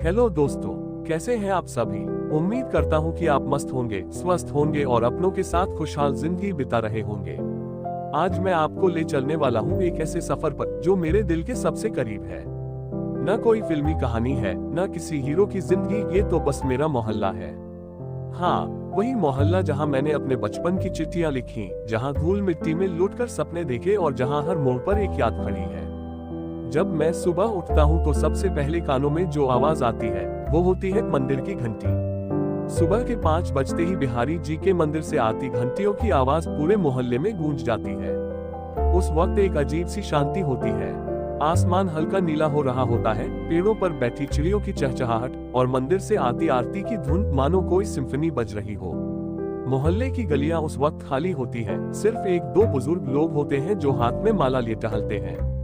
Hello दोस्तों, कैसे हैं आप सभी। उम्मीद करता हूं कि आप मस्त होंगे, स्वस्थ होंगे और अपनों के साथ खुशहाल जिंदगी बिता रहे होंगे। आज मैं आपको ले चलने वाला हूं एक ऐसे सफर पर जो मेरे दिल के सबसे करीब है। न कोई फिल्मी कहानी है, न किसी हीरो की जिंदगी, ये तो बस मेरा मोहल्ला है। हाँ, वही मोहल्ला जहां मैंने अपने बचपन की चिट्ठियां लिखी, जहां धूल मिट्टी में लुटकर सपने देखे और जहां हर मोड़ पर एक याद खड़ी है। जब मैं सुबह उठता हूँ तो सबसे पहले कानों में जो आवाज आती है वो होती है मंदिर की घंटी। सुबह के 5 बजते ही बिहारी जी के मंदिर से आती घंटियों की आवाज पूरे मोहल्ले में गूंज जाती है। उस वक्त एक अजीब सी शांति होती है। आसमान हल्का नीला हो रहा होता है, पेड़ों पर बैठी चिड़ियों की चहचहाहट और मंदिर से आती आरती की धुन मानो कोई सिम्फनी बज रही हो। मोहल्ले की गलियां उस वक्त खाली होती हैं, सिर्फ 1-2 बुजुर्ग लोग होते हैं जो हाथ में माला लिए टहलते हैं।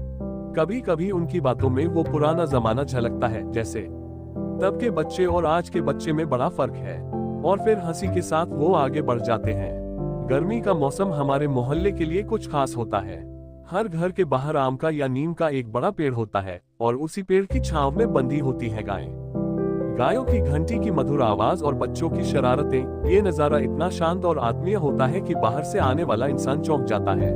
कभी कभी उनकी बातों में वो पुराना जमाना झलकता है, जैसे तब के बच्चे और आज के बच्चे में बड़ा फर्क है, और फिर हंसी के साथ वो आगे बढ़ जाते हैं। गर्मी का मौसम हमारे मोहल्ले के लिए कुछ खास होता है। हर घर के बाहर आम का या नीम का एक बड़ा पेड़ होता है और उसी पेड़ की छांव में बंधी होती है गायें। गायों की घंटी की मधुर आवाज और बच्चों की शरारतें, ये नजारा इतना शांत और आत्मीय होता है कि बाहर से आने वाला इंसान चौंक जाता है।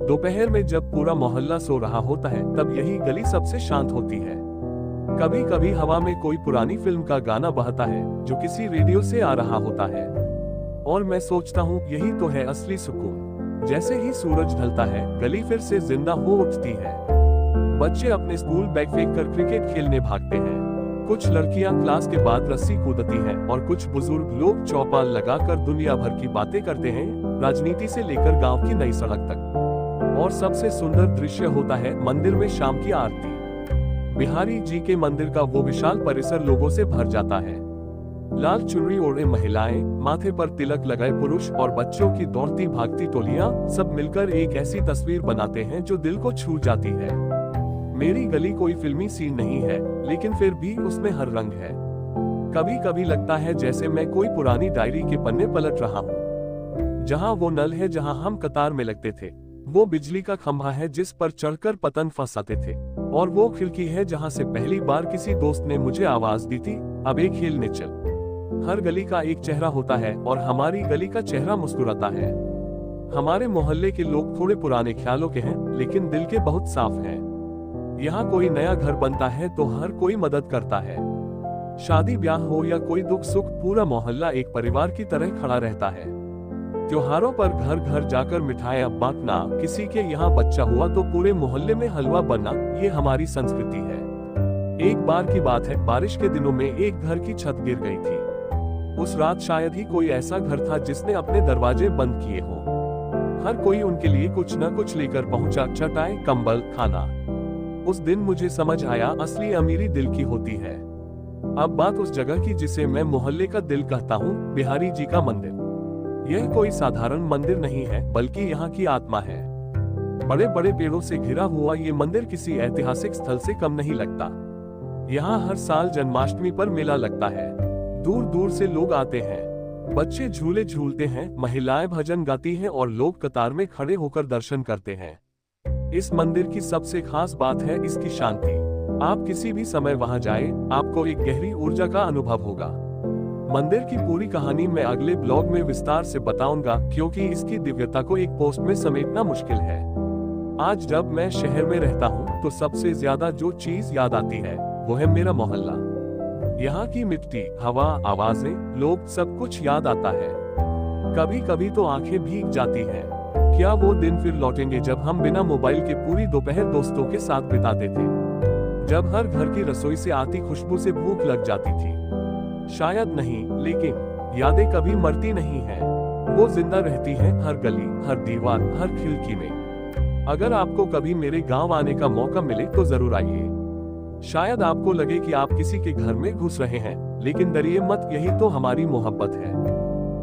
दोपहर में जब पूरा मोहल्ला सो रहा होता है तब यही गली सबसे शांत होती है। कभी कभी हवा में कोई पुरानी फिल्म का गाना बहता है जो किसी रेडियो से आ रहा होता है, और मैं सोचता हूँ यही तो है असली सुकून। जैसे ही सूरज ढलता है गली फिर से जिंदा हो उठती है। बच्चे अपने स्कूल बैग फेंक कर क्रिकेट खेलने भागते हैं, कुछ लड़कियां क्लास के बाद रस्सी कूदती हैं और कुछ बुजुर्ग लोग चौपाल लगाकर दुनिया भर की बातें करते हैं, राजनीति से लेकर गांव की नई सड़क तक। और सबसे सुंदर दृश्य होता है मंदिर में शाम की आरती। बिहारी जी के मंदिर का वो विशाल परिसर लोगों से भर जाता है। लाल चुनरी ओढ़े महिलाएं, माथे पर तिलक लगाए पुरुष और बच्चों की दौड़ती भागती टोलियां, सब मिलकर एक ऐसी तस्वीर बनाते हैं जो दिल को छू जाती है। मेरी गली कोई फिल्मी सीन नहीं है, लेकिन फिर भी उसमें हर रंग है। कभी कभी लगता है जैसे मैं कोई पुरानी डायरी के पन्ने पलट रहा हूँ। जहाँ वो नल है जहाँ हम कतार में लगते थे, वो बिजली का खंभा है जिस पर चढ़कर पतंग फंसाते थे, और वो खिड़की है जहां से पहली बार किसी दोस्त ने मुझे आवाज दी थी, अब एक खेलने चल। हर गली का एक चेहरा होता है और हमारी गली का चेहरा मुस्कुराता है। हमारे मोहल्ले के लोग थोड़े पुराने ख्यालों के हैं, लेकिन दिल के बहुत साफ हैं। यहाँ कोई नया घर बनता है तो हर कोई मदद करता है। शादी ब्याह हो या कोई दुख सुख, पूरा मोहल्ला एक परिवार की तरह खड़ा रहता है। त्योहारों पर घर घर जाकर मिठाइयां बांटना, किसी के यहाँ बच्चा हुआ तो पूरे मोहल्ले में हलवा बनना, ये हमारी संस्कृति है। एक बार की बात है, बारिश के दिनों में एक घर की छत गिर गई थी। उस रात शायद ही कोई ऐसा घर था जिसने अपने दरवाजे बंद किए हो। हर कोई उनके लिए कुछ न कुछ लेकर पहुंचा, चटाई, कंबल, खाना। उस दिन मुझे समझ आया, असली अमीरी दिल की होती है। अब बात उस जगह की जिसे मैं मोहल्ले का दिल कहता हूँ, बिहारी जी का मंदिर। यह कोई साधारण मंदिर नहीं है, बल्कि यहाँ की आत्मा है। बड़े बड़े पेड़ों से घिरा हुआ ये मंदिर किसी ऐतिहासिक स्थल से कम नहीं लगता। यहाँ हर साल जन्माष्टमी पर मेला लगता है। दूर दूर से लोग आते हैं, बच्चे झूले झूलते हैं, महिलाएं भजन गाती हैं और लोग कतार में खड़े होकर दर्शन करते हैं। इस मंदिर की सबसे खास बात है इसकी शांति। आप किसी भी समय वहां जाएं, आपको एक गहरी ऊर्जा का अनुभव होगा। मंदिर की पूरी कहानी मैं अगले ब्लॉग में विस्तार से बताऊंगा, क्योंकि इसकी दिव्यता को एक पोस्ट में समेटना मुश्किल है। आज जब मैं शहर में रहता हूँ तो सबसे ज्यादा जो चीज याद आती है वो है मेरा मोहल्ला। यहाँ की मिट्टी, हवा, आवाजें, लोग, सब कुछ याद आता है। कभी कभी तो आंखें भीग जाती हैं। क्या वो दिन फिर लौटेंगे जब हम बिना मोबाइल के पूरी दोपहर दोस्तों के साथ बिताते थे, जब हर घर की रसोई से आती खुशबू से भूख लग जाती थी। शायद नहीं, लेकिन यादें कभी मरती नहीं हैं। वो जिंदा रहती हैं हर गली, हर दीवार, हर खिड़की में। अगर आपको कभी मेरे गांव आने का मौका मिले तो जरूर आइए। शायद आपको लगे कि आप किसी के घर में घुस रहे हैं, लेकिन डरिए मत, यही तो हमारी मोहब्बत है।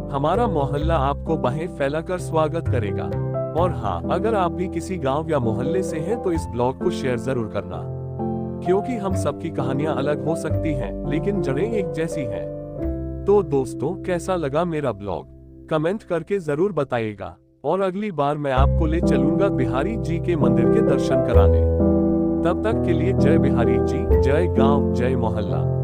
हमारा मोहल्ला आपको बाहें फैलाकर स्वागत करेगा। और हाँ, अगर आप भी किसी गांव या मोहल्ले से हैं तो इस ब्लॉग को शेयर जरूर करना, क्योंकि हम सबकी कहानियां अलग हो सकती हैं, लेकिन जड़ें एक जैसी हैं। तो दोस्तों, कैसा लगा मेरा ब्लॉग? कमेंट करके जरूर बताइएगा, और अगली बार मैं आपको ले चलूंगा बिहारी जी के मंदिर के दर्शन कराने। तब तक के लिए जय बिहारी जी, जय गांव, जय मोहल्ला।